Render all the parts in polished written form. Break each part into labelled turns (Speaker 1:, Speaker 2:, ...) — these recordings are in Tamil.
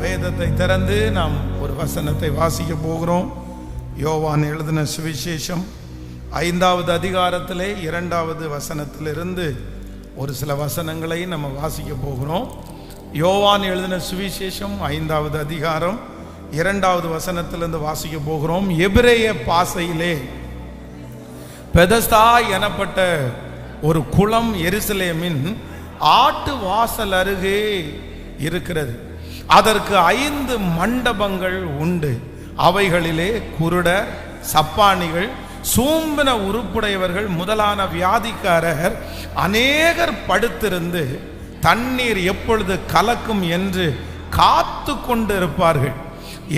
Speaker 1: வேதத்தை திறந்து நாம் ஒரு வசனத்தை வாசிக்க போகிறோம். யோவான் எழுதின சுவிசேஷம் 5வது அதிகாரத்திலே 2வது வசனத்திலிருந்து ஒரு சில வசனங்களை நம்ம வாசிக்க போகிறோம். யோவான் எழுதின சுவிசேஷம் 5வது அதிகாரம் 2வது வசனத்திலிருந்து வாசிக்க போகிறோம். எபிரேய பாசையிலே பெதஸ்தா எனப்பட்ட ஒரு குளம் எருசலேமின் ஆட்டு வாசல் அருகே இருக்கிறது. அதற்கு 5 மண்டபங்கள் உண்டு. அவைகளிலே குருடர், சப்பானிகள், சூம்பின உறுப்புடையவர்கள் முதலான வியாதிக்காரர் அநேகர் படுத்திருந்து தண்ணீர் எப்பொழுது கலக்கும் என்று காத்து கொண்டு இருப்பார்கள்.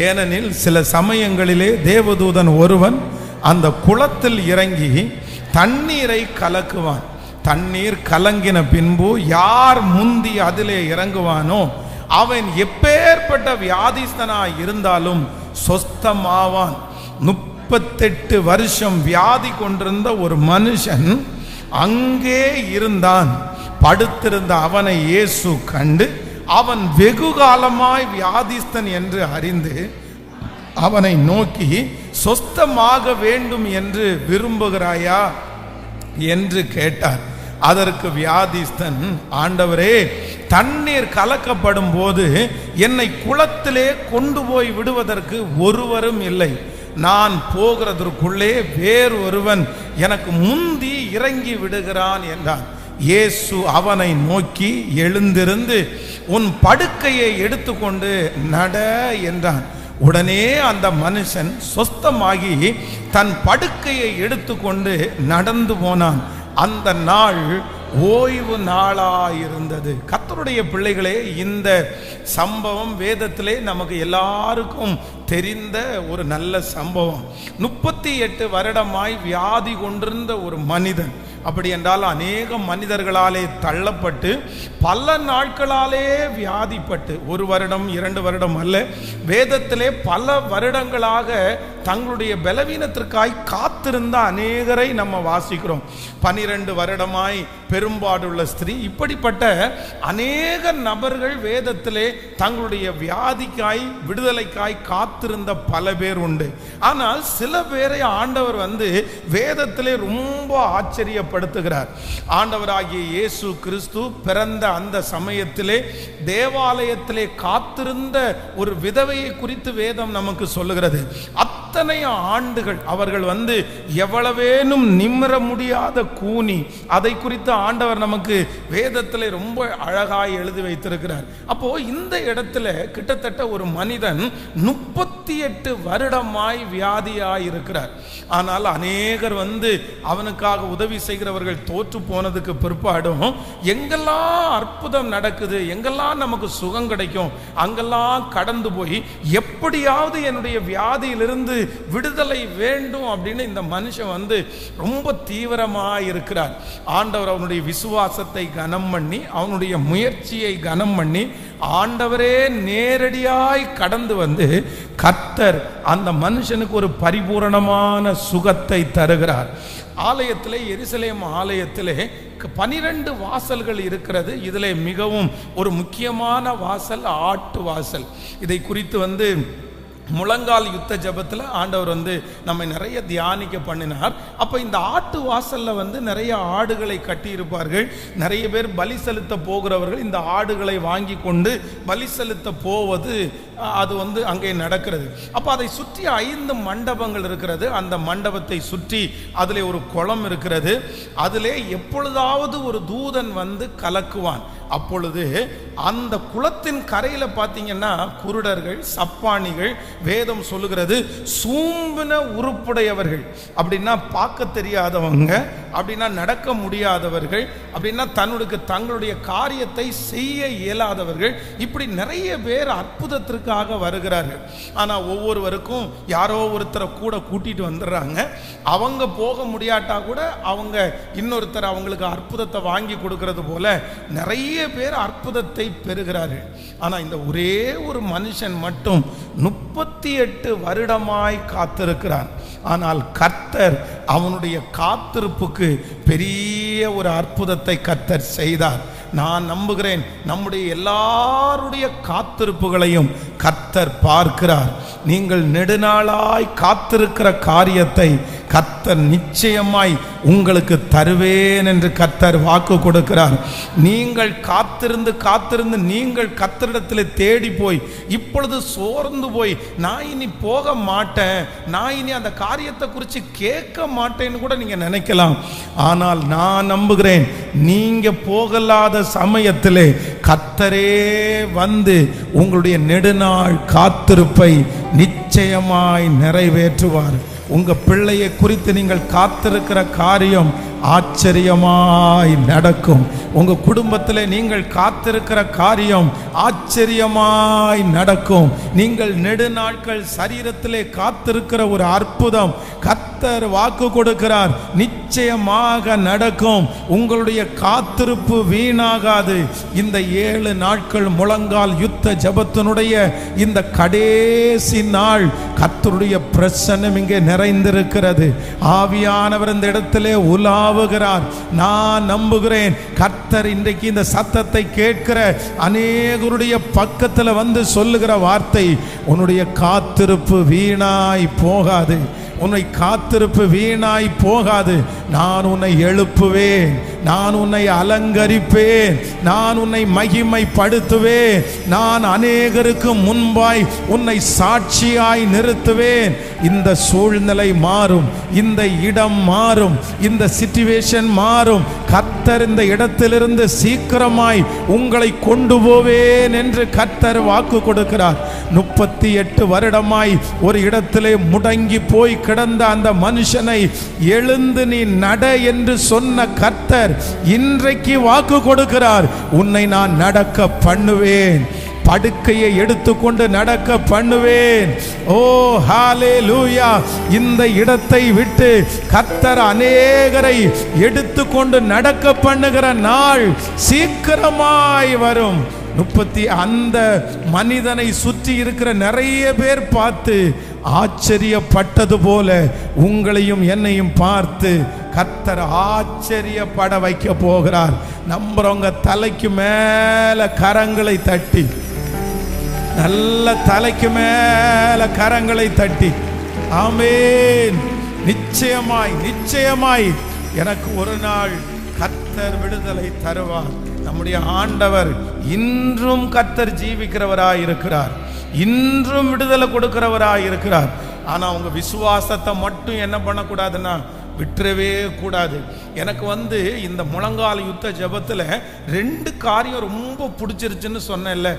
Speaker 1: ஏனெனில் சில சமயங்களிலே தேவதூதன் ஒருவன் அந்த குளத்தில் இறங்கி தண்ணீரை கலக்குவான். தண்ணீர் கலங்கின பின்பு யார் முந்தி அதிலே இறங்குவானோ அவன் எப்பேற்பட்ட வியாதிஸ்தனாய் இருந்தாலும் சொஸ்தமாவான். 38 வருஷம் வியாதி கொண்டிருந்த ஒரு மனுஷன் அங்கே இருந்தான். படுத்திருந்த அவனை இயேசு கண்டு அவன் வெகு காலமாய் வியாதிஸ்தன் என்று அறிந்து அவனை நோக்கி, சொஸ்தமாக வேண்டும் என்று விரும்புகிறாயா என்று கேட்டார். அதற்கு வியாதிஸ்தன், ஆண்டவரே, தண்ணீர் கலக்கப்படும் போது என்னை குளத்திலே கொண்டு போய் விடுவதற்கு ஒருவரும் இல்லை. நான் போகிறதற்குள்ளே வேறொருவன் எனக்கு முந்தி இறங்கி விடுகிறான் என்றான். இயேசு அவனை நோக்கி, எழுந்திருந்து உன் படுக்கையை எடுத்துக்கொண்டு நட என்றான். உடனே அந்த மனுஷன் சொஸ்தமாகி தன் படுக்கையை எடுத்துக்கொண்டு நடந்து போனான். அந்த நாள் ஓய்வு நாளாயிருந்தது. கர்த்தருடைய பிள்ளைகளே, இந்த சம்பவம் வேதத்திலே நமக்கு எல்லாருக்கும் தெரிந்த ஒரு நல்ல சம்பவம். 38 வருடமாய் வியாதி கொண்டிருந்த ஒரு மனிதன். அப்படி என்றால் அநேக மனிதர்களாலே தள்ளப்பட்டு பல நாட்களாலே வியாதிப்பட்டு 1 வருடம் 2 வருடம் அல்ல, வேதத்திலே பல வருடங்களாக தங்களுடைய பலவீனத்திற்காய் காத்திருந்த அநேகரை நம்ம வாசிக்கிறோம். 12 வருடமாய் பெரும்பாடுள்ள ஸ்திரீ, இப்படிப்பட்ட அநேக நபர்கள் வேதத்திலே தங்களுடைய வியாதிக்காய் விடுதலைக்காய் காத்திருந்த பல பேர் உண்டு. ஆனால் சில பேரை ஆண்டவர் வேதத்திலே ரொம்ப ஆச்சரியப்படுத்துகிறார். ஆண்டவராகிய இயேசு கிறிஸ்து பிறந்த அந்த சமயத்திலே தேவாலயத்திலே காத்திருந்த ஒரு விதவையை குறித்து வேதம் நமக்கு சொல்லுகிறது. அத்தனை ஆண்டுகள் அவர்கள் எவ்வளவேனும் நிமிர முடியாத கூனி, அதை குறித்து ஆண்டவர் நமக்கு வேதத்தில் ரொம்ப அழகாய் எழுதி வைத்திருக்கிறார். அப்போ இந்த இடத்துல கிட்டத்தட்ட ஒரு மனிதன் 38 வருடமாய் வியாதியாய் இருக்கிறார். ஆனால் அநேகர் அவனுக்காக உதவி செய்கிறவர்கள் தோற்று போனதுக்கு பிற்பாடும் எங்கெல்லாம் அற்புதம் நடக்குது, எங்கெல்லாம் நமக்கு சுகம் கிடைக்கும், அங்கெல்லாம் கடந்து போய் எப்படியாவது என்னுடைய வியாதியிலிருந்து விடுதலை வேண்டும் அப்படின்னு இந்த மனுஷன் ரொம்ப தீவிரமாய் இருக்கிறார். ஆண்டவர் அவனுடைய விசுவாசத்தை கனம் பண்ணி, அவனுடைய முயற்சியை கனம் பண்ணி, ஆண்டவரே நேரடியாய் கடந்து கர்த்தர் அந்த மனுஷனுக்கு ஒரு பரிபூரணமான சுகத்தை தருகிறார். ஆலயத்திலே, எருசலேம் ஆலயத்திலே 12 வாசல்கள் இருக்கிறது. இதிலே மிகவும் ஒரு முக்கியமான வாசல் ஆட்டு வாசல். இதை குறித்து முழங்கால் யுத்த ஜபத்தில் ஆண்டவர் நம்மை நிறைய தியானிக்க பண்ணினார். அப்போ இந்த ஆட்டு வாசலில் நிறைய ஆடுகளை கட்டியிருப்பார்கள். நிறைய பேர் பலி செலுத்த போகிறவர்கள் இந்த ஆடுகளை வாங்கி கொண்டு பலி செலுத்த போவது அது அங்கே நடக்கிறது. அப்போ அதை சுற்றி 5 மண்டபங்கள் இருக்கிறது. அந்த மண்டபத்தை சுற்றி அதிலே ஒரு குளம் இருக்கிறது. அதிலே எப்பொழுதாவது ஒரு தூதன் கலக்குவான். அப்பொழுது அந்த குளத்தின் கரையில் பார்த்தீங்கன்னா குருடர்கள், சப்பானிகள், வேதம் சொல்லுகிறது சூம்பின உறுப்புடையவர்கள், அப்படின்னா பார்க்க தெரியாதவங்க, அப்படின்னா நடக்க முடியாதவர்கள், அப்படின்னா தங்களுடைய காரியத்தை செய்ய இயலாதவர்கள், இப்படி நிறைய பேர் அற்புதத்திற்காக வருகிறார்கள். ஆனால் ஒவ்வொருவருக்கும் யாரோ ஒருத்தரை கூட கூட்டிட்டு வந்துடுறாங்க. அவங்க போக முடியாட்டா கூட அவங்க இன்னொருத்தர் அவங்களுக்கு அற்புதத்தை வாங்கி கொடுக்கறது போல நிறைய பேர் அற்புதத்தை பெறுகிறார்கள். ஆனால் இந்த ஒரே ஒரு மனுஷன் மட்டும் 38 வருடமாய் காத்திருக்கிறான். ஆனால் கர்த்தர் அவனுடைய காத்திருப்புக்கு பெரிய ஒரு அற்புதத்தை கர்த்தர் செய்தார். நான் நம்புகிறேன் நம்முடைய எல்லாருடைய காத்திருப்புகளையும் கர்த்தர் பார்க்கிறார். நீங்கள் நெடுநாளாய் காத்திருக்கிற காரியத்தை கர்த்தர் நிச்சயமாய் உங்களுக்கு தருவேன் என்று கர்த்தர் வாக்கு கொடுக்கிறார். நீங்கள் காத்திருந்து காத்திருந்து நீங்கள் கர்த்தரிடத்தில் தேடி போய் இப்பொழுது சோர்ந்து போய் நான் இனி போக மாட்டேன், நான் இனி அந்த காரியத்தை குறித்து கேட்க மாட்டேன்னு கூட நீங்க நினைக்கலாம். ஆனால் நான் நம்புகிறேன், நீங்க போகலாத சமயத்திலே கர்த்தரே வந்து உங்களுடைய நெடுநாள் காத்திருப்பை நிச்சயமாய் நிறைவேற்றுவார். உங்க பிள்ளையை குறித்து நீங்கள் காத்திருக்கிற காரியம் ஆச்சரியமாய் நடக்கும். உங்க குடும்பத்தில் நீங்கள் காத்திருக்கிற காரியம் ஆச்சரியமாய் நடக்கும். நீங்கள் நெடுநாட்கள் சரீரத்திலே காத்திருக்கிற ஒரு அற்புதம் கர்த்தர் வாக்கு கொடுக்கிறார், நிச்சயமாக நடக்கும். உங்களுடைய காத்திருப்பு வீணாகாது. இந்த 7 நாட்கள் முழங்கால் யுத்த ஜபத்தினுடைய இந்த கடைசி நாள் கர்த்தருடைய பிரசன்னம் இங்கே நிறைந்திருக்கிறது. ஆவியானவர் இந்த இடத்திலே உலாவுகிறார். நான் நம்புகிறேன் கர்த்தர் இன்றைக்கு இந்த சத்தத்தை கேட்கிற அநேகருடைய பக்கத்தில் வந்து சொல்லுகிற வார்த்தை, உன்னுடைய காத்திருப்பு வீணாய் போகாது, உன்னை காத்திருப்பு வீணாய் போகாது. நான் உன்னை எழுப்புவேன், நான் உன்னை அலங்கரிப்பேன், நான் உன்னை மகிமைப்படுத்துவேன், நான் அநேகருக்கு முன்பாய் உன்னை சாட்சியாய் நிறுத்துவேன். இந்த சூழ்நிலை மாறும், இந்த இடம் மாறும், இந்த சிச்சுவேஷன் மாறும். கர்த்தர் இந்த இடத்திலிருந்து சீக்கிரமாய் உங்களை கொண்டு போவேன் என்று கர்த்தர் வாக்கு கொடுக்கிறார். 38 வருடமாய் ஒரு இடத்திலே முடங்கி போய் கிடந்த அந்த மனுஷனை எழுந்து நீ நட என்று சொன்ன கர்த்தர் இன்றைக்கு வாக்கு கொடுக்கிறார், உன்னை நான் நடக்க பண்ணுவேன், படுக்கையை எடுத்துக்கொண்டு நடக்க பண்ணுவேன். ஓ ஹalleluya! இந்த இடத்தை விட்டு கர்த்தர் அநேகரை எடுத்துக்கொண்டு நடக்க பண்ணுகிற நாள் சீக்கிரமாய் வரும். அந்த மனிதனை சுற்றி இருக்கிற நிறைய பேர் பார்த்து ஆச்சரியப்பட்டது போல உங்களையும் என்னையும் பார்த்து கர்த்தர் ஆச்சரியப்பட வைக்க போகிறார். நம்புறவங்க தலைக்கு மேல கரங்களை தட்டி, நல்ல தலைக்கு மேல கரங்களை தட்டி ஆமென். நிச்சயமாய் நிச்சயமாய் எனக்கு ஒரு நாள் கர்த்தர் விடுதலை தருவார். நம்முடைய ஆண்டவர் இன்றும் கர்த்தர் ஜீவிக்கிறவராய் இருக்கிறார், இன்றும் விடுதலை கொடுக்கிறவராய் இருக்கிறார். ஆனா உங்க விசுவாசத்தை மட்டும் என்ன பண்ணக்கூடாதுன்னா விட்டுறவே கூடாது. எனக்கு இந்த முழங்கால் யுத்த ஜபத்தில் 2 காரியம் ரொம்ப பிடிச்சிருச்சுன்னு சொன்னேன்ல.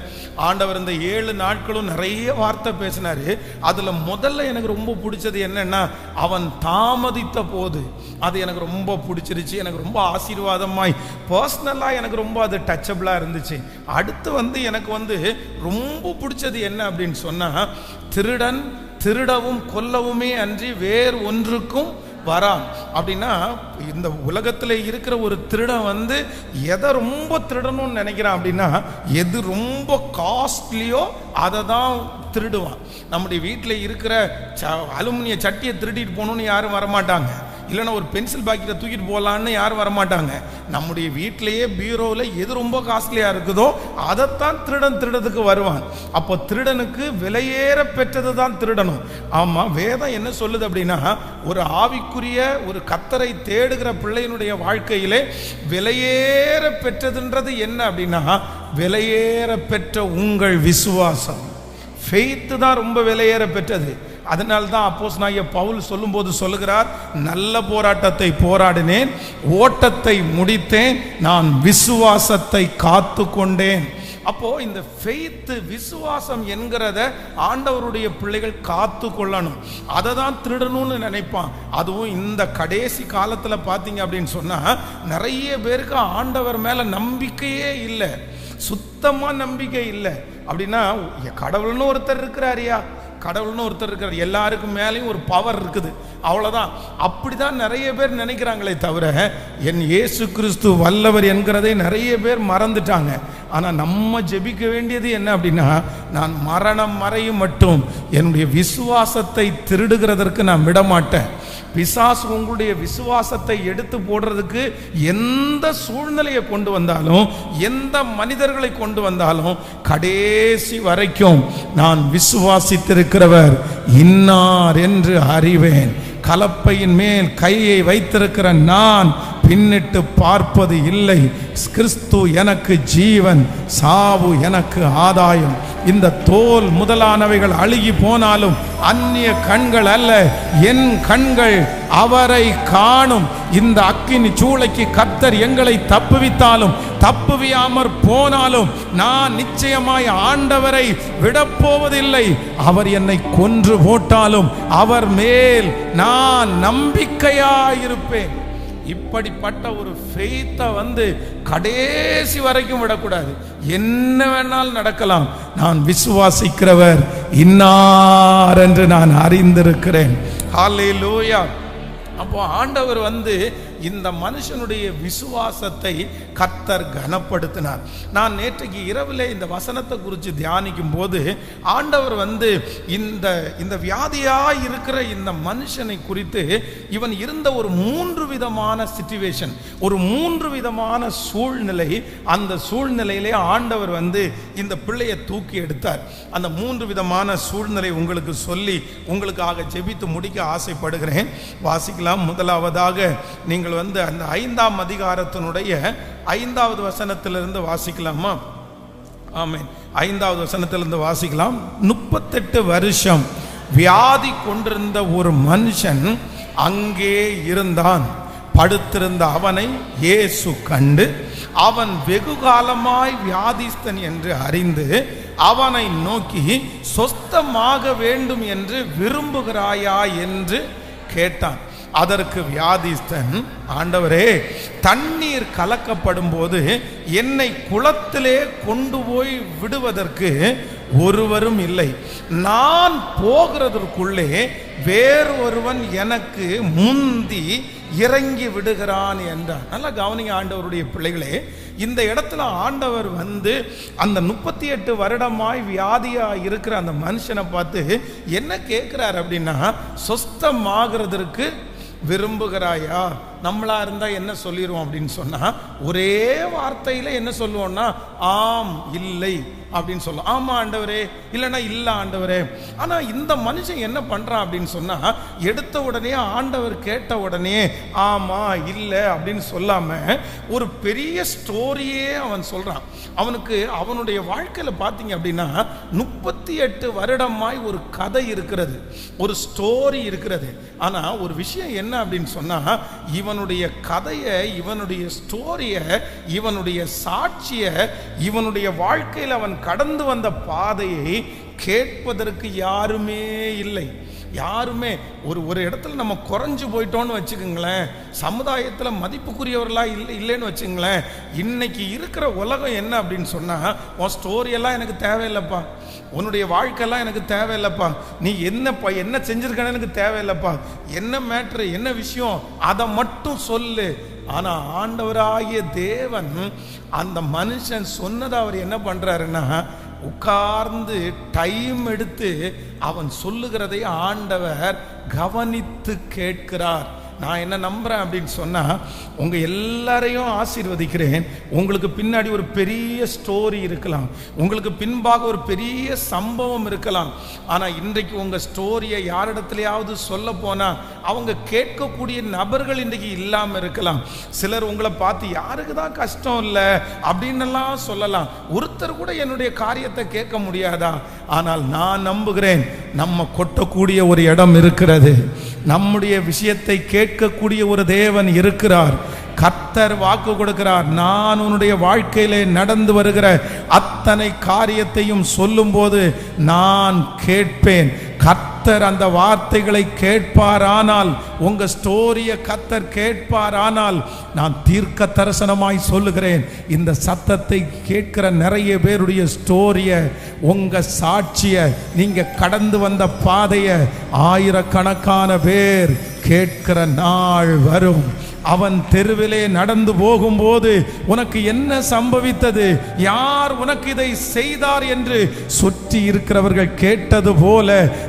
Speaker 1: ஆண்டவர் இந்த 7 நாட்களும் நிறைய வார்த்தை பேசினாரு. அதுல முதல்ல எனக்கு ரொம்ப பிடிச்சது என்னன்னா, அவன் தாமதித்த போது அது எனக்கு ரொம்ப பிடிச்சிருச்சு. எனக்கு ரொம்ப ஆசீர்வாதமாய் பர்சனலாக எனக்கு ரொம்ப அது டச்சபிளாக இருந்துச்சு. அடுத்து எனக்கு ரொம்ப பிடிச்சது என்ன அப்படின்னு சொன்னா, திருடன் திருடவும் கொல்லவுமே அன்றி வேறு ஒன்றுக்கும் வரான். அப்படின்னா இந்த உலகத்தில் இருக்கிற ஒரு திருடன் எதை ரொம்ப திருடணும்னு நினைக்கிறான் அப்படின்னா, எது ரொம்ப காஸ்ட்லியோ அதை தான் திருடுவான். நம்முடைய வீட்டில் இருக்கிற அலுமினிய சட்டியை திருடிட்டு போகணுன்னு யாரும் வரமாட்டாங்க, இல்லைன்னா ஒரு பென்சில் பாக்கெட்டை தூக்கிட்டு போகலான்னு யாரும் வரமாட்டாங்க. நம்முடைய வீட்டிலேயே பீரோவில் எது ரொம்ப காஸ்ட்லியாக இருக்குதோ அதைத்தான் திருடத்துக்கு வருவான். அப்போ திருடனுக்கு விலையேற பெற்றது தான் திருடணும். ஆமாம், வேதம் என்ன சொல்லுது அப்படின்னா, ஒரு ஆவிக்குரிய ஒரு கர்த்தரை தேடுகிற பிள்ளையினுடைய வாழ்க்கையிலே விலையேற பெற்றதுன்றது என்ன அப்படின்னா, விலையேற பெற்ற உங்கள் விசுவாசம், ஃபெய்த் தான் ரொம்ப விலையேற பெற்றது. அதனால்தான் அப்போஸ்தலனாகிய பவுல் சொல்லும்போது சொல்லுகிறார், நல்ல போராட்டத்தை போராடினேன், ஓட்டத்தை முடித்தேன், நான் விசுவாசத்தை காத்து கொண்டேன். அப்போ இந்த ஃபெய்த் விசுவாசம் என்கிறத ஆண்டவருடைய பிள்ளைகள் காத்து கொள்ளணும். அதை தான் திருடணும்னு நினைப்பான். அதுவும் இந்த கடைசி காலத்தில் பார்த்தீங்க அப்படின்னு சொன்னா, நிறைய பேருக்கு ஆண்டவர் மேல நம்பிக்கையே இல்லை, சுத்தமா நம்பிக்கை இல்லை. அப்படின்னா கடவுள்னு ஒருத்தர் இருக்கிறாரியா, கடவுள்னு ஒருத்தர் இருக்கிறார், எல்லாருக்கும் மேலேயும் ஒரு பவர் இருக்குது, அவ்வளோதான். அப்படிதான் நிறைய பேர் நினைக்கிறாங்களே தவிர, என் இயேசு கிறிஸ்து வல்லவர் என்கிறதை நிறைய பேர் மறந்துட்டாங்க. ஆனால் நம்ம ஜெபிக்க வேண்டியது என்ன அப்படின்னா, நான் மரணம் வரையும் மட்டும் என்னுடைய விசுவாசத்தை திருடுகிறதற்கு நான் விடமாட்டேன். பிசாசு உங்களுடைய விசுவாசத்தை எடுத்து போடுறதுக்கு எந்த சூழ்நிலையை கொண்டு வந்தாலும், எந்த மனிதர்களை கொண்டு வந்தாலும், கடைசி வரைக்கும் நான் விசுவாசித்திருக்கிறவர் இன்னார் என்று அறிவேன். கலப்பையின் மேல் கையை வைத்திருக்கிற நான் பின்னிட்டு பார்ப்பது இல்லை. கிறிஸ்து எனக்கு ஜீவன், சாவு எனக்கு ஆதாயம். இந்த தோல் முதலானவைகள் அழுகி போனாலும் அந்நிய கண்கள் அல்ல, என் கண்கள் அவரை காணும். இந்த அக்கினி சூளைக்கு கர்த்தர் எங்களை தப்புவித்தாலும் தப்புவியாமற் போனாலும் நான் நிச்சயமாய் ஆண்டவரை விடப்போவதில்லை. அவர் என்னை கொன்று போட்டாலும் அவர் மேல் நான் நம்பிக்கையாயிருப்பேன். இப்படிப்பட்ட ஒரு ஃபெய்த்தை கடைசி வரைக்கும் விடக்கூடாது. என்ன வேணாலும் நடக்கலாம், நான் விசுவாசிக்கிறவர் இன்னார் என்று நான் அறிந்திருக்கிறேன். ஹல்லேலூயா. அப்போ ஆண்டவர் இந்த மனுஷனுடைய விசுவாசத்தை கர்த்தர் கனப்படுத்தினார். நான் நேற்றைக்கு இரவில் இந்த வசனத்தை குறித்து தியானிக்கும் போது ஆண்டவர் இந்த வியாதியாய் இருக்கிற இந்த மனுஷனை குறித்து இவன் இருந்த ஒரு 3 விதமான சிச்சுவேஷன், ஒரு 3 விதமான சூழ்நிலை, அந்த சூழ்நிலையிலே ஆண்டவர் இந்த பிள்ளையை தூக்கி எடுத்தார். அந்த 3 விதமான சூழ்நிலை உங்களுக்கு சொல்லி உங்களுக்காக ஜெபித்து முடிக்க ஆசைப்படுகிறேன். வாசிக்கலாம். முதலாவதாக நீங்கள் அந்த 5ஆம் அதிகாரத்தினுடைய 5வது வசனத்திலிருந்து வாசிக்கலாமா? ஆமென். 5வது வசனத்திலிருந்து வாசிக்கலாம். 38 வருஷம் வியாதி கொண்டிருந்த ஒரு மனுஷன் அங்கே இருந்தான். படுத்திருந்த அவனை இயேசு கண்டு அவன் வெகு காலமாய் வியாதிஸ்தன் என்று அறிந்து அவனை நோக்கி, சொஸ்தமாக வேண்டும் என்று விரும்புகிறாயா என்று கேட்டான். அதற்கு வியாதிஸ்தன், ஆண்டவரே, தண்ணீர் கலக்கப்படும் போது என்னை குளத்திலே கொண்டு போய் விடுவதற்கு ஒருவரும் இல்லை. நான் போகிறதற்குள்ளே வேறொருவன் எனக்கு முந்தி இறங்கி விடுகிறான் என்றார். நல்லா கவனிங்க ஆண்டவருடைய பிள்ளைகளே. இந்த இடத்துல ஆண்டவர் அந்த 38 வருடமாய் வியாதியா இருக்கிற அந்த மனுஷனை பார்த்து என்ன கேட்கிறார் அப்படின்னா, சொஸ்தமாகிறதற்கு விரும்புகிறாயா? நம்மளா இருந்தா என்ன சொல்லிடுவோம் அப்படின்னு சொன்னா, ஒரே வார்த்தையில என்ன சொல்லுவோம்னா, ஆம் இல்லை அப்படின்னு சொல்லுவோம். ஆமா ஆண்டவரே, இல்லைன்னா இல்ல ஆண்டவரே. ஆனா இந்த மனுஷன் என்ன பண்றான் அப்படின்னு சொன்னா, எடுத்த உடனே ஆண்டவர் கேட்ட உடனே ஆமா இல்லை அப்படின்னு சொல்லாம ஒரு பெரிய ஸ்டோரியே அவன் சொல்றான். அவனுடைய வாழ்க்கையில பாத்தீங்க அப்படின்னா 38 வருடமாய் ஒரு கதை இருக்கிறது, ஒரு ஸ்டோரி இருக்கிறது. ஆனா ஒரு விஷயம் என்ன அப்படின்னு சொன்னா, இவனுடைய கதையை, இவனுடைய ஸ்டோரியை, இவனுடைய சாட்சியை, இவனுடைய வாழ்க்கையில் அவன் கடந்து வந்த பாதையை கேட்பதற்கு யாருமே இல்லை. யாருமே ஒரு இடத்துல நம்ம குறைஞ்சு போயிட்டோன்னு வச்சுக்கோங்களேன், சமுதாயத்தில் மதிப்புக்குரியவர்களா இல்லைன்னு வச்சுங்களேன். இன்னைக்கு இருக்கிற உலகம் என்ன அப்படின்னு சொன்னா, உன் ஸ்டோரியெல்லாம் எனக்கு தேவையில்லைப்பா, உன்னுடைய வாழ்க்கையெல்லாம் எனக்கு தேவையில்லைப்பா, நீ என்ன செஞ்சிருக்கன்னு எனக்கு தேவையில்லைப்பா, என்ன மேட்ரு, என்ன விஷயம், அதை மட்டும் சொல்லு. ஆனா ஆண்டவராகிய தேவன் அந்த மனுஷன் சொன்னதை அவர் என்ன பண்றாருன்னா, உட்கார்ந்து டைம் எடுத்து அவன் சொல்லுகிறதை ஆண்டவர் கவனித்து கேட்கிறார். நான் என்ன நம்புறேன் அப்படின்னு சொன்னா, உங்க எல்லாரையும் ஆசீர்வதிக்கிறேன். உங்களுக்கு பின்னாடி ஒரு பெரிய ஸ்டோரி இருக்கலாம், உங்களுக்கு பின்பாக ஒரு பெரிய சம்பவம் இருக்கலாம். ஆனா இன்றைக்கு உங்க ஸ்டோரியை யாரிடத்திலேயாவது சொல்ல போனா அவங்க கேட்கக்கூடிய நபர்கள் இன்றைக்கு இல்லாம இருக்கலாம். சிலர் உங்களை பார்த்து யாருக்கு தான் கஷ்டம் இல்லை அப்படின்னு சொல்லலாம். ஒருத்தர் கூட என்னுடைய காரியத்தை கேட்க முடியாதா? ஆனால் நான் நம்புகிறேன், நம்ம கொட்டக்கூடிய ஒரு இடம் இருக்கிறது, நம்முடைய விஷயத்தை கேட்கக்கூடிய ஒரு தேவன் இருக்கிறார். கர்த்தர் வாக்கு கொடுக்கிறார், நான் உன்னுடைய வாழ்க்கையிலே நடந்து வருகிற அத்தனை காரியத்தையும் சொல்லும் போது நான் கேட்பேன். கர்த்தர் அந்த வார்த்தைகளை கேட்பாரானால், உங்க ஸ்டோரிய கர்த்தர் கேட்பாரானால், நான் தீர்க்க தரிசனமாய் சொல்லுகிறேன், இந்த சத்தத்தை கேட்கிற நிறைய பேருடைய ஸ்டோரிய, உங்க சாட்சிய, நீங்க கடந்து வந்த பாதைய ஆயிரக்கணக்கான பேர் கேட்கிற நாள் வரும். அவன் தெருவிலே நடந்து போகும்போது உனக்கு என்ன சம்பவித்தது, யார் உனக்கு இதை செய்தார் என்று சுற்றி இருக்கிறவர்கள் கேட்டது போல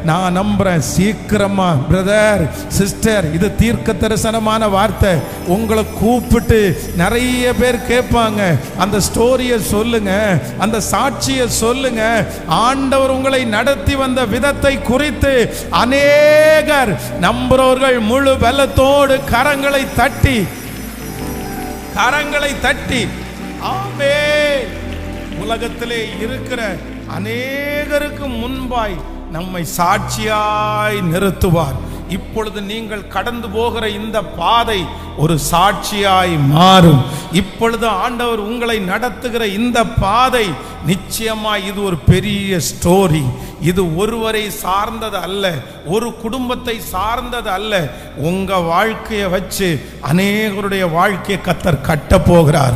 Speaker 1: நான் நம்புறேன். சீக்கிரமா பிரதர் சிஸ்டர், இது தீர்க்க தரிசனமான வார்த்தை. உங்களை கூப்பிட்டு நிறைய பேர் கேட்பாங்க, அந்த ஸ்டோரியை சொல்லுங்க, அந்த சாட்சியை சொல்லுங்க. ஆண்டவர் உங்களை நடத்தி வந்த விதத்தை குறித்து அநேகர் நம்புறவர்கள் முழு பலத்தோடு கரங்களை தட்டி ஆமென். உலகத்திலே இருக்கிற அநேகருக்கு முன்பாய் நம்மை சாட்சியாய் நிறுத்துவார். இப்பொழுது நீங்கள் கடந்து போகிற இந்த பாதை ஒரு சாட்சியாய் மாறும். இப்பொழுது ஆண்டவர் உங்களை நடத்துகிற இந்த பாதை நிச்சயமாய் இது ஒரு பெரிய ஸ்டோரி. இது ஒருவரை சார்ந்தது அல்ல, ஒரு குடும்பத்தை சார்ந்தது அல்ல. உங்க வாழ்க்கையை வச்சு அநேகருடைய வாழ்க்கையை கர்த்தர் கட்ட போகிறார்.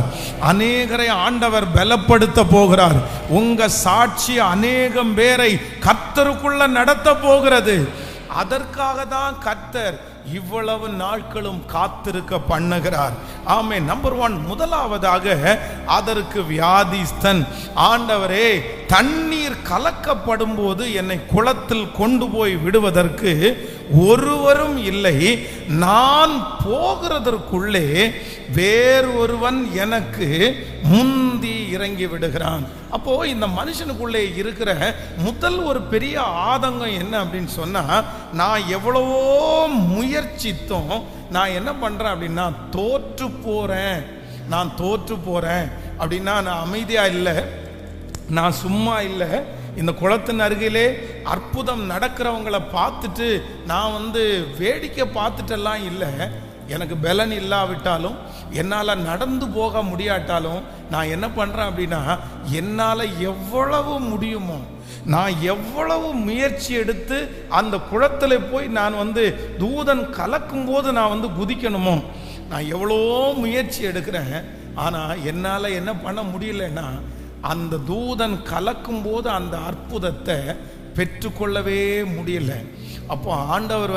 Speaker 1: அநேகரை ஆண்டவர் பலப்படுத்த போகிறார். உங்க சாட்சி அநேகம் பேரை கர்த்தருக்குள்ள நடத்த போகிறது. அதற்காக தான் கர்த்தர் இவ்வளவு நாட்களும் காத்திருக்க பண்ணுகிறார். ஆமென். நம்பர் 1, முதலாவதாக அதற்கு வியாதிஸ்தன். ஆண்டவரே, தண்ணீர் கலக்கப்படும் போது என்னை குளத்தில் கொண்டு போய் விடுவதற்கு ஒருவரும் இல்லை, நான் போகிறதற்குள்ளே வேறொருவன் எனக்கு முந்தி இறங்கி விடுகிறான். அப்போ இந்த மனுஷனுக்குள்ளே இருக்கிற முதல் ஒரு பெரிய ஆதங்கம் என்ன அப்படின்னு சொன்னா, நான் எவ்வளவோ முயற்சித்தோம், நான் என்ன பண்றேன் அப்படின்னா தோற்று போறேன் அப்படின்னா நான் அமைதியா இல்லை, நான் சும்மா இல்லை. இந்த குளத்தின் அருகிலே அற்புதம் நடக்கிறவங்களை பார்த்துட்டு நான் வேடிக்கை பார்த்துட்டெல்லாம் இல்லை. எனக்கு பலன் இல்லாவிட்டாலும், என்னால் நடந்து போக முடியாட்டாலும் நான் என்ன பண்ணுறேன் அப்படின்னா, என்னால் எவ்வளவு முடியுமோ, நான் எவ்வளவு முயற்சி எடுத்து அந்த குளத்தில் போய் நான் தூதன் கலக்கும் போது நான் குதிக்கணுமோ, நான் எவ்வளோ முயற்சி எடுக்கிறேன். ஆனால் என்னால் என்ன பண்ண முடியலன்னா, அந்த தூதன் கலக்கும் போது அந்த அற்புதத்தை பெற்றுக்கொள்ளவே முடியல. அப்போ ஆண்டவர்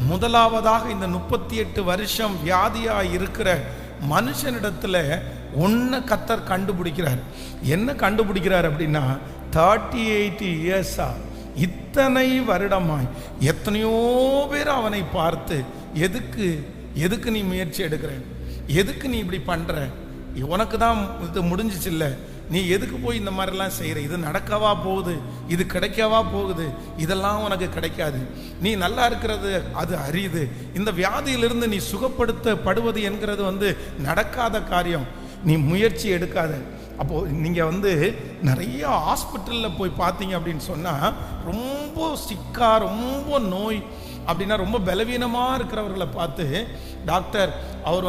Speaker 1: முதலாவதாக இந்த 38 வருஷம் வியாதியா இருக்கிற மனுஷனிடத்துல ஒன்ன கர்த்தர் கண்டுபிடிக்கிறார். என்ன கண்டுபிடிக்கிறார் அப்படின்னா, 38 இயர்ஸா, இத்தனை வருடமாய் எத்தனையோ பேர் அவனை பார்த்து, எதுக்கு நீ முயற்சி எடுக்கிற, எதுக்கு நீ இப்படி பண்ற, உனக்கு தான் இது முடிஞ்சிச்சு இல்லை, நீ எதுக்கு போய் இந்த மாதிரிலாம் செய்கிற, இது நடக்கவா போகுது, இது கிடைக்கவா போகுது, இதெல்லாம் உனக்கு கிடைக்காது, நீ நல்லா இருக்கிறது அது அரியுது, இந்த வியாதியிலிருந்து நீ சுகப்படுத்தப்படுவது என்கிறது நடக்காத காரியம், நீ முயற்சி எடுக்காத. அப்போது நீங்கள் நிறைய ஹாஸ்பிட்டலில் போய் பார்த்தீங்க அப்படின்னு சொன்னால், ரொம்ப சிக்கா, ரொம்ப நோய் அப்படின்னா ரொம்ப பலவீனமாக இருக்கிறவர்களை பார்த்து டாக்டர் அவர்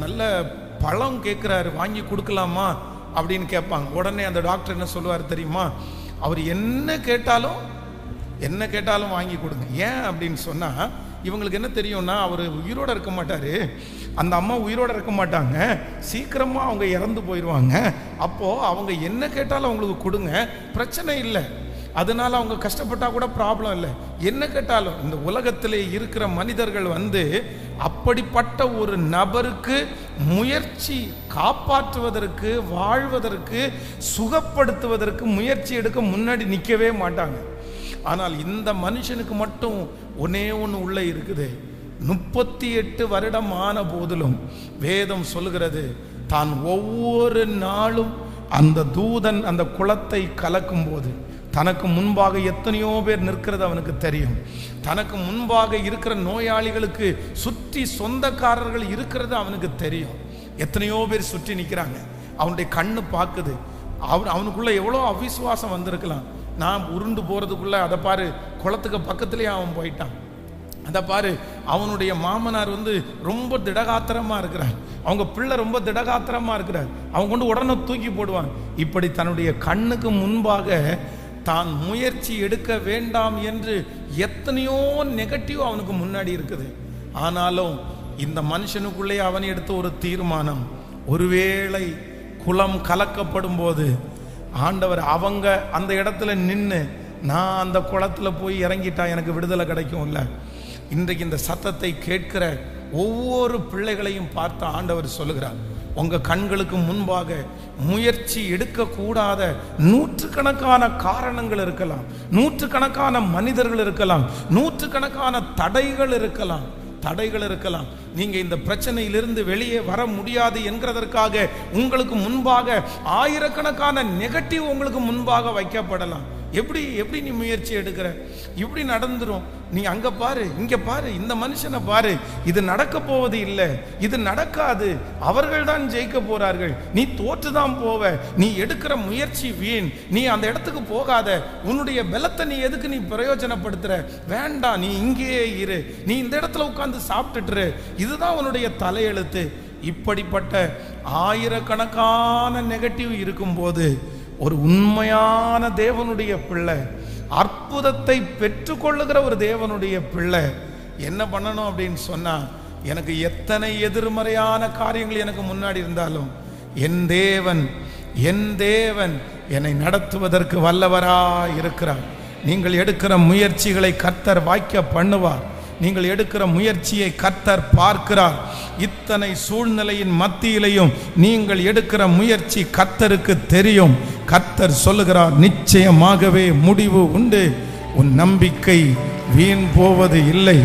Speaker 1: நல்ல பழம் கேட்குறாரு, வாங்கி கொடுக்கலாமா அப்படின்னு கேட்பாங்க. உடனே அந்த டாக்டர் என்ன சொல்லுவார் தெரியுமா, அவர் என்ன கேட்டாலும் வாங்கி கொடுங்க. ஏன் அப்படின்னு சொன்னால், இவங்களுக்கு என்ன தெரியும்னா, அவர் உயிரோடு இருக்க மாட்டார், அந்த அம்மா உயிரோடு இருக்க மாட்டாங்க, சீக்கிரமாக அவங்க இறந்து போயிடுவாங்க. அப்போது அவங்க என்ன கேட்டாலும் அவங்களுக்கு கொடுங்க, பிரச்சனை இல்லை, அதனால் அவங்க கஷ்டப்பட்டால் கூட ப்ராப்ளம் இல்லை, என்ன கேட்டாலும். இந்த உலகத்திலே இருக்கிற மனிதர்கள் அப்படிப்பட்ட ஒரு நபருக்கு முயற்சி, காப்பாற்றுவதற்கு, வாழ்வதற்கு, சுகப்படுத்துவதற்கு முயற்சி எடுக்க முன்னாடி நிற்கவே மாட்டாங்க. ஆனால் இந்த மனுஷனுக்கு மட்டும் ஒன்னே ஒன்று உள்ளே இருக்குது. 38 வருடம் ஆன போதிலும் வேதம் சொல்லுகிறது, தான் ஒவ்வொரு நாளும் அந்த தூதன் அந்த குளத்தை கலக்கும் போது தனக்கு முன்பாக எத்தனையோ பேர் நிற்கிறது அவனுக்கு தெரியும். தனக்கு முன்பாக இருக்கிற நோயாளிகளுக்கு சுற்றி சொந்தக்காரர்கள் இருக்கிறது அவனுக்கு தெரியும். எத்தனையோ பேர் சுற்றி நிற்கிறாங்க, அவனுடைய கண்ணு பார்க்குது. அவனுக்குள்ள எவ்வளோ அவிசுவாசம் வந்திருக்கலாம். நான் உருண்டு போகிறதுக்குள்ள அதை பாரு, குளத்துக்கு பக்கத்துலேயே அவன் போயிட்டான், அதை பாரு, அவனுடைய மாமனார் ரொம்ப திடகாத்திரமாக இருக்கிறார், அவங்க பிள்ளை ரொம்ப திடகாத்திரமாக இருக்கிறார், அவங்க கொண்டு உடனே தூக்கி போடுவான். இப்படி தன்னுடைய கண்ணுக்கு முன்பாக தான் முயற்சி எடுக்க வேண்டாம் என்று எத்தனையோ நெகட்டிவ் அவனுக்கு முன்னாடி இருக்குது. ஆனாலும் இந்த மனுஷனுக்குள்ளே அவன் எடுத்த ஒரு தீர்மானம், ஒருவேளை குளம் கலக்கப்படும் போது ஆண்டவர் அவங்க அந்த இடத்துல நின்று, நான் அந்த குளத்தில் போய் இறங்கிட்டா எனக்கு விடுதலை கிடைக்கும்ல. இன்றைக்கு இந்த சத்தத்தை கேட்கிற ஒவ்வொரு பிள்ளைகளையும் பார்த்து ஆண்டவர் சொல்லுகிறார், உங்க கண்களுக்கு முன்பாக முயற்சி எடுக்கக்கூடாத நூற்றுக்கணக்கான காரணங்கள் இருக்கலாம், நூற்றுக்கணக்கான மனிதர்கள் இருக்கலாம், நூற்றுக்கணக்கான தடைகள் இருக்கலாம். நீங்க இந்த பிரச்சனையிலிருந்து வெளியே வர முடியாது என்கிறதற்காக உங்களுக்கு முன்பாக ஆயிரக்கணக்கான நெகட்டிவ் உங்களுக்கு முன்பாக வைக்கப்படலாம். எப்படி நீ முயற்சி எடுக்கிற? இப்படி நடந்துரும். நீ அங்க பாரு, இங்க பாரு, இந்த மனுஷனை பாரு, இது நடக்க போவது இல்லை, இது நடக்காது, அவர்கள் தான் ஜெயிக்க போறார்கள், நீ தோற்றுதான் போவ, நீ எடுக்கிற முயற்சி வீண், நீ அந்த இடத்துக்கு போகாத, உன்னுடைய பலத்தை நீ எதுக்கு நீ பிரயோஜனப்படுத்துற? வேண்டாம், நீ இங்கேயே இரு, நீ இந்த இடத்துல உட்கார்ந்து சாப்பிட்டுட்டு, இதுதான் உன்னுடைய தலையெழுத்து. இப்படிப்பட்ட ஆயிரக்கணக்கான நெகட்டிவ் இருக்கும்போது ஒரு உண்மையான தேவனுடைய பிள்ளை, அற்புதத்தை பெற்றுக்கொள்ளுகிற ஒரு தேவனுடைய பிள்ளை என்ன பண்ணணும் அப்படின்னு சொன்னா, எனக்கு எத்தனை எதிர்மறையான காரியங்கள் எனக்கு முன்னாடி இருந்தாலும் என் தேவன் என்னை நடத்துவதற்கு வல்லவராய் இருக்கிறார். நீங்கள் எடுக்கிற முயற்சிகளை கர்த்தர் வாய்க்க பண்ணுவார். நீங்கள் எடுக்கிற முயற்சியை கர்த்தர் பார்க்கிறார். இத்தனை சூழ்நிலையின் மத்தியிலையும் நீங்கள் எடுக்கிற முயற்சி கர்த்தருக்கு தெரியும். கர்த்தர் சொல்லுகிறார், நிச்சயமாகவே முடிவு உண்டு. உன் நம்பிக்கை வீண் போவது இல்லை,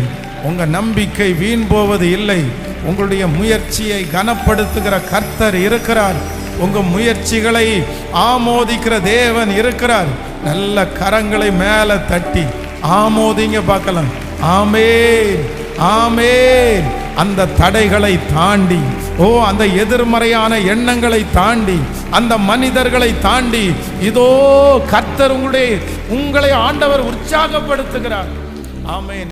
Speaker 1: உங்க நம்பிக்கை வீண் போவது இல்லை. உங்களுடைய முயற்சியை கனப்படுத்துகிற கர்த்தர் இருக்கிறார். உங்க முயற்சிகளை ஆமோதிக்கிற தேவன் இருக்கிறார். நல்ல கரங்களை மேல தட்டி ஆமோதிங்க பார்க்கலாம். ஆமென், ஆமென். அந்த தடைகளை தாண்டி, அந்த எதிர்மறையான எண்ணங்களை தாண்டி, அந்த மனிதர்களை தாண்டி, இதோ கர்த்தர் உங்களை ஆண்டவர் உற்சாகப்படுத்துகிறார். ஆமென்.